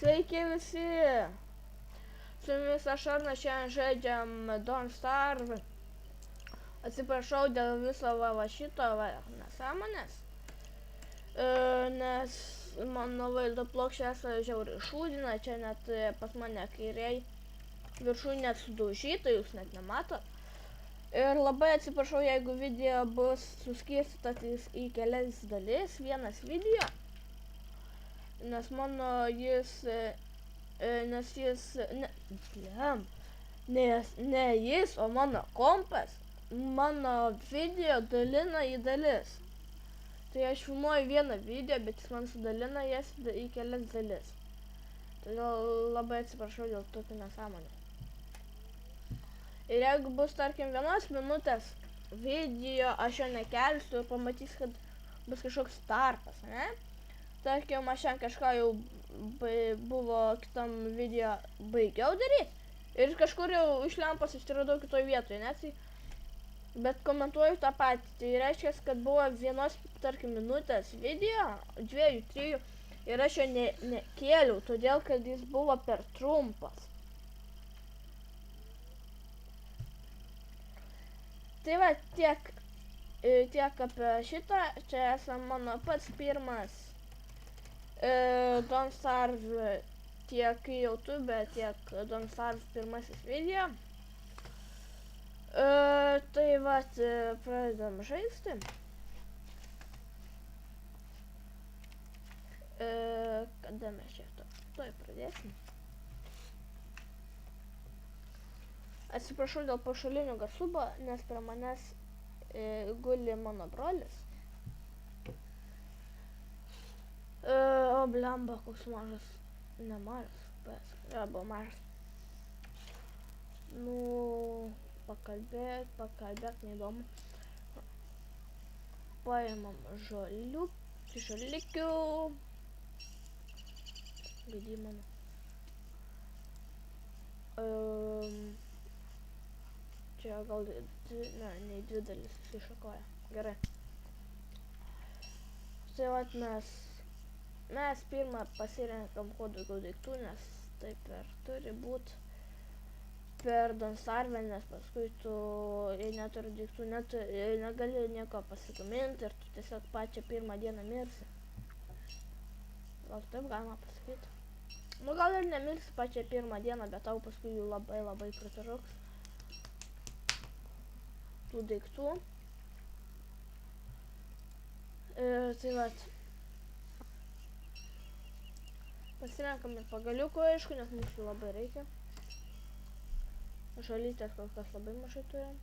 Sveiki visi! Su jumis aš Arnas, šiandien žaidžiam Don't Starve. Atsiprašau dėl viso šito nesąmonės. Nes mano vaizdo plokštės žiauriai šūdina, čia net pas mane kairiai viršūnė net sudaužyta, jūs net nematot. Ir labai atsiprašau, jeigu video bus suskirstytas į kelias dalis, vienas video. Nes mano ne jis, o mano kompas, mano video dalina į dalis. Tai aš filmuoju vieną video, bet jis man sudalina jas į kelias dalis. Todėl labai atsiprašau dėl tokių nesąmonių. Ir jeigu bus, tarkim, 1 minutės video, aš jo nekelsiu ir pamatys, kad bus kažkoks tarpas, ne? Tarkim, aš šiandien kažką jau buvo kitam video baigiau daryti ir kažkur jau iš lempos atsiradau kitoje vietoje, ne? Bet komentuoju tą patį, tai reiškia, kad buvo 1, tarkim, minutės video, 2, 3 ir aš jo nekėliau, todėl kad jis buvo per trumpas. Tai va, tiek apie šitą, čia esam mano pats pirmas Don't Starve tiek YouTube, tiek Don't Starve pirmasis video. Tai va, pradedam žaisti. Kada mes čia toj pradėsim? Atsiprašau dėl pašalinių garsų, nes prie manęs guli mano brolis. O blemba, koks mažas, ne mažas, bet buvo mažas. Nu, pakalbėt neįdomu. Paimam žolikių. Gėdy mano. Čia gal, ne 2 dalis iššakoja. Gerai. Tai vat mes pirmą pasirenkam kuo daugiau daiktų, nes taip ir turi būt per Don't Starve, nes paskui tu, jei neturi daiktų, negali nieko pasigaminti ir tu tiesiog pačią pirmą dieną mirsi. Gal taip galima pasakyti. Nu gal ir nemirsi pačią pirmą dieną, bet tau paskui jų labai pritrūks tų daiktų. Tai vat. Pasirenkam ir pagaliukų, aišku, nes mums jų labai reikia. Žolytės kol kas labai mažai turim.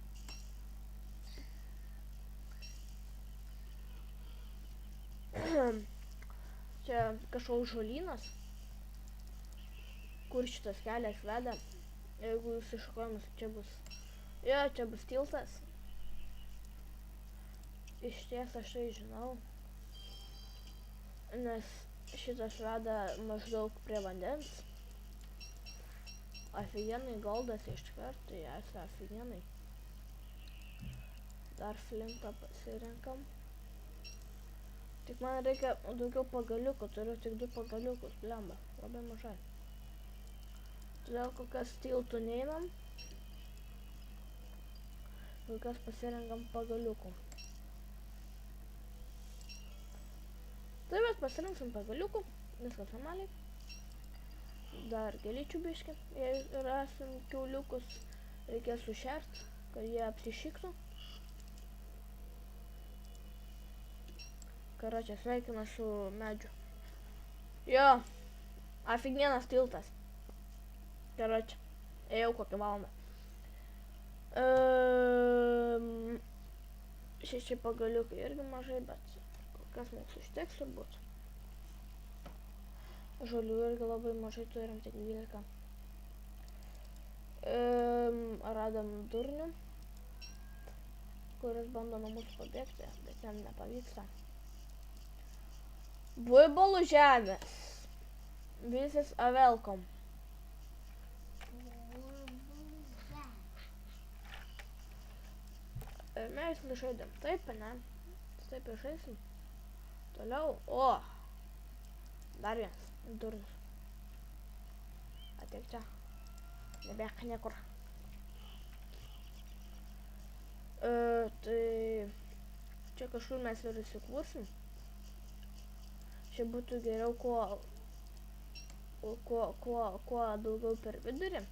Čia kažkoks žolynas, kur šitas kelias veda. Jeigu jūs iššokojimas, čia bus. Jo, čia bus tiltas. Iš ties aš tai žinau. Nes šitas veda maždaug prie vandens. Afigenai goldas iškart, tai esi afigenai. Dar flintą pasirenkam. Tik man reikia daugiau pagaliukų, turiu tik 2 pagaliukus, blemba, labai mažai. Todėl kokias tiltų neinam. Kokias pasirenkam pagaliukų. Tai mes pasirinksim pagaliukų, viskas normaliai. Dar gėlyčių biškį, jei rasim kiauliukus, reikės sušert, kad jie apsišiktų. Karočią, sveikina su medžiu. Jo, afignienas tiltas. Karočią, ėjau kokią valandą. 6 pagaliukai irgi mažai, bet kas mums užteks turbūt. Žolių irgi labai mažai turim, tik 12. Radom durnių, kuris bando nuo mūsų pabėgti, bet jam nepavyksta. Buibolų žemės. Visas welcome. Mes žaidėm taip, ne? Taip ir žaisim. Toliau, o, dar vienas durnas. Ateik čia. Nebėk niekur. Tai čia kažkur mes ir įsikūrsim. Čia būtų geriau kuo daugiau per vidurį.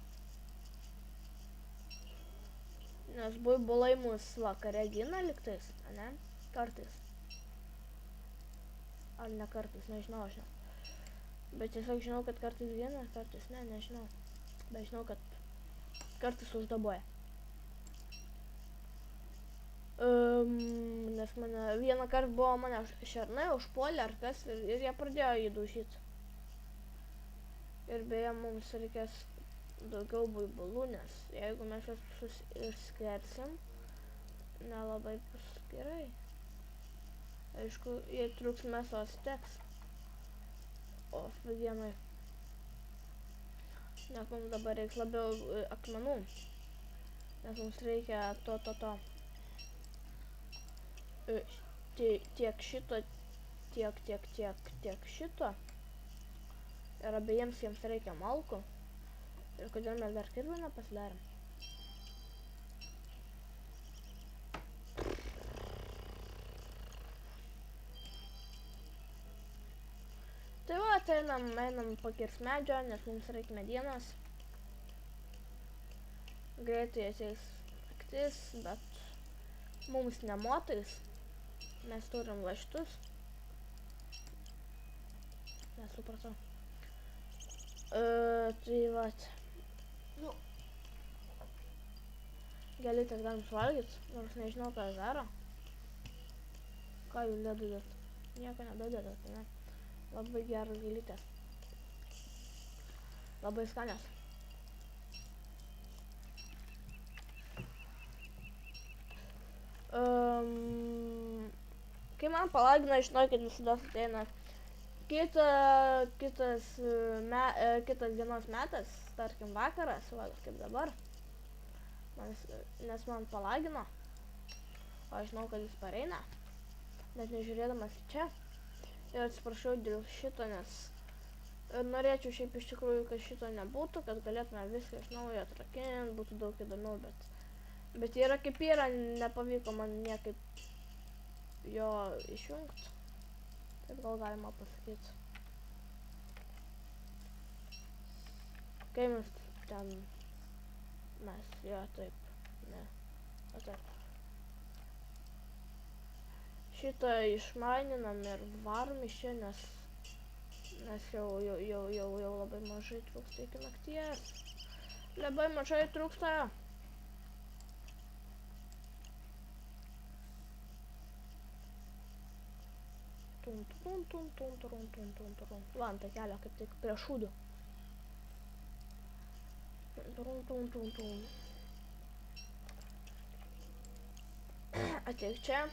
Nes buibulai mus vakare gina lygtais, ane? Kartais. Ar ne kartais, nežinau. Bet tiesiog žinau, kad kartais gina, kartais ne, nežinau. Bet žinau, kad kartais uždaboja. Nes vieną kartą buvo mane šernai užpuolė ar kas ir jie pradėjo jį daužyti. Ir beje, mums reikės daugiau buibulų, nes jeigu mes juos išskersim, nelabai bus gerai. Aišku, jei trūks mėsos teks. O vienai. Nes mums dabar reiks labiau akmenų. Nes mums reikia tiek šito, tiek šito. Ir abiejiems jiems reikia malkų. Ir kodėl mes dar kirvių nepasidarėm? Tai va, einam pakirs medžio, nes mums reikia medienos. Greitai ateis naktis, bet mums nemotais. Mes turim laištus. Nesupratau. Tai vat. Nu. Gėlytės galim suvalgyt, nors nežinau, ką jis daro. Ką jūs dedat? Nieko nededat, ne? Labai geras gėlytės. Labai skanios. Kai man palagina, žinokit, visada ateina kitas dienos metas, tarkim vakaras, va, kaip dabar. Nes man palagino, o aš žinau, kad jis pareina, net nežiūrėdamas į čia. Ir atsiprašau dėl šito, nes norėčiau šiaip iš tikrųjų, kad šito nebūtų, kad galėtume viską iš naujo atrakinti, būtų daug įdomiau, bet yra kaip yra, nepavyko man niekaip jo išjungti. Taip gal galima pasakyti. Kai mes ten, jo taip, ne, o taip. Šitą išmaininam ir varom iš čia, nes jau labai mažai trūksta iki nakties. Labai mažai trūksta. Va, ant kelio kaip tik prie šūdų. Ateik čia.